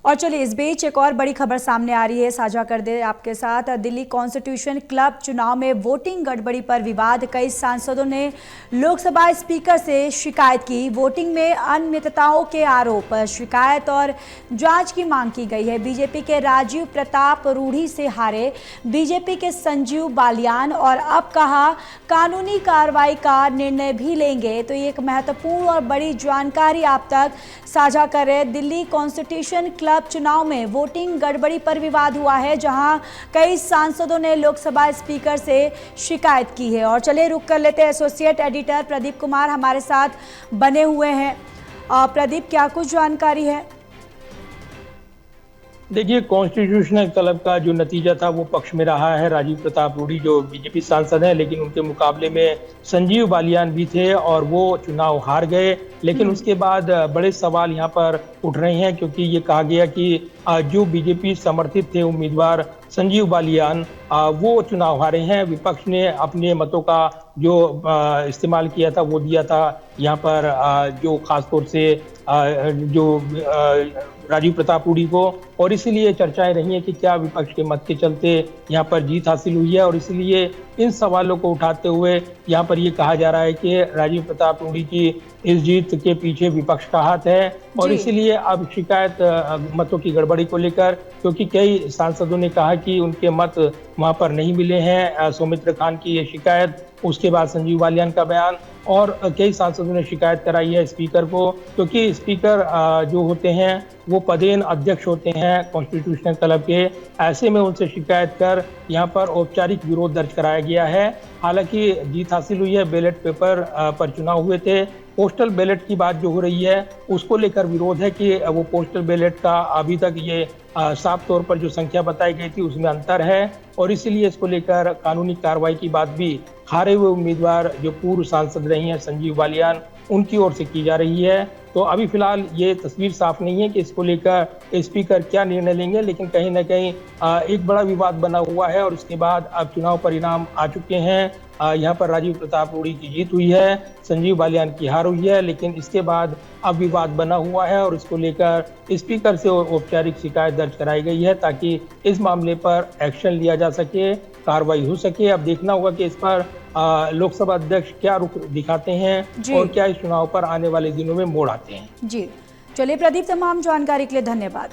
और चलिए इस बीच एक और बड़ी खबर सामने आ रही है, साझा कर दे आपके साथ। दिल्ली कॉन्स्टिट्यूशन क्लब चुनाव में वोटिंग गड़बड़ी पर विवाद। कई सांसदों ने लोकसभा स्पीकर से शिकायत की। वोटिंग में अनियमितताओं के आरोप, शिकायत और जांच की मांग की गई है। बीजेपी के राजीव प्रताप रूढ़ी से हारे बीजेपी के संजीव बालियान, और अब कहा कानूनी कार्रवाई का निर्णय भी लेंगे। तो ये एक महत्वपूर्ण और बड़ी जानकारी आप तक साझा कर रहे हैं। दिल्ली कॉन्स्टिट्यूशन क्लब चुनाव में वोटिंग गड़बड़ी पर विवाद हुआ है, जहां कई सांसदों ने लोकसभा स्पीकर से शिकायत की है। और चलिए रुक कर लेते हैं, एसोसिएट एडिटर प्रदीप कुमार हमारे साथ बने हुए हैं। प्रदीप, क्या कुछ जानकारी है? देखिए, कॉन्स्टिट्यूशनल क्लब का जो नतीजा था वो पक्ष में रहा है। राजीव प्रताप रूढ़ी जो बीजेपी सांसद हैं, लेकिन उनके मुकाबले में संजीव बालियान भी थे और वो चुनाव हार गए। लेकिन उसके बाद बड़े सवाल यहाँ पर उठ रहे हैं, क्योंकि ये कहा गया कि जो बीजेपी समर्थित थे उम्मीदवार संजीव बालियान, वो चुनाव हारे हैं। विपक्ष ने अपने मतों का जो इस्तेमाल किया था वो दिया था यहाँ पर, जो खासतौर से जो राजीव प्रताप रूढ़ी को, और इसीलिए चर्चाएं रही हैं कि क्या विपक्ष के मत के चलते यहाँ पर जीत हासिल हुई है। और इसलिए इन सवालों को उठाते हुए यहाँ पर ये कहा जा रहा है कि राजीव प्रताप रूढ़ी की इस जीत के पीछे विपक्ष का हाथ है। और इसीलिए अब शिकायत मतों की गड़बड़ी को लेकर, क्योंकि कई सांसदों ने कहा कि उनके मत वहां पर नहीं मिले हैं। सौमित्र खान की ये शिकायत, उसके बाद संजीव बालियान का बयान, और कई सांसदों ने शिकायत कराई है स्पीकर को, क्योंकि स्पीकर जो होते हैं वो पदेन अध्यक्ष होते हैं कॉन्स्टिट्यूशनल क्लब के। ऐसे में उनसे शिकायत कर यहाँ पर औपचारिक विरोध दर्ज कराया गया है। हालांकि जीत हासिल हुई है, बैलेट पेपर पर चुनाव हुए थे। पोस्टल बैलेट की बात जो हो रही है उसको लेकर विरोध है कि वो पोस्टल बैलेट का अभी तक ये साफ तौर पर जो संख्या बताई गई थी उसमें अंतर है, और इसीलिए इसको लेकर कानूनी कार्रवाई की बात भी हारे हुए उम्मीदवार जो पूर्व सांसद रही हैं संजीव बालियान, उनकी ओर से की जा रही है। तो अभी फिलहाल ये तस्वीर साफ नहीं है कि इसको लेकर स्पीकर क्या निर्णय लेंगे, लेकिन कहीं ना कहीं एक बड़ा विवाद बना हुआ है। और उसके बाद अब चुनाव परिणाम आ चुके हैं। यहाँ पर राजीव प्रताप रूढ़ी की जीत हुई है, संजीव बालियान की हार हुई है, लेकिन इसके बाद अब विवाद बना हुआ है और इसको लेकर स्पीकर से औपचारिक शिकायत दर्ज कराई गई है, ताकि इस मामले पर एक्शन लिया जा सके, कार्रवाई हो सके। अब देखना होगा कि इस पर लोकसभा अध्यक्ष क्या रुख दिखाते हैं और क्या इस चुनाव पर आने वाले दिनों में मोड़ आते हैं। जी, चलिए प्रदीप, तमाम जानकारी के लिए धन्यवाद।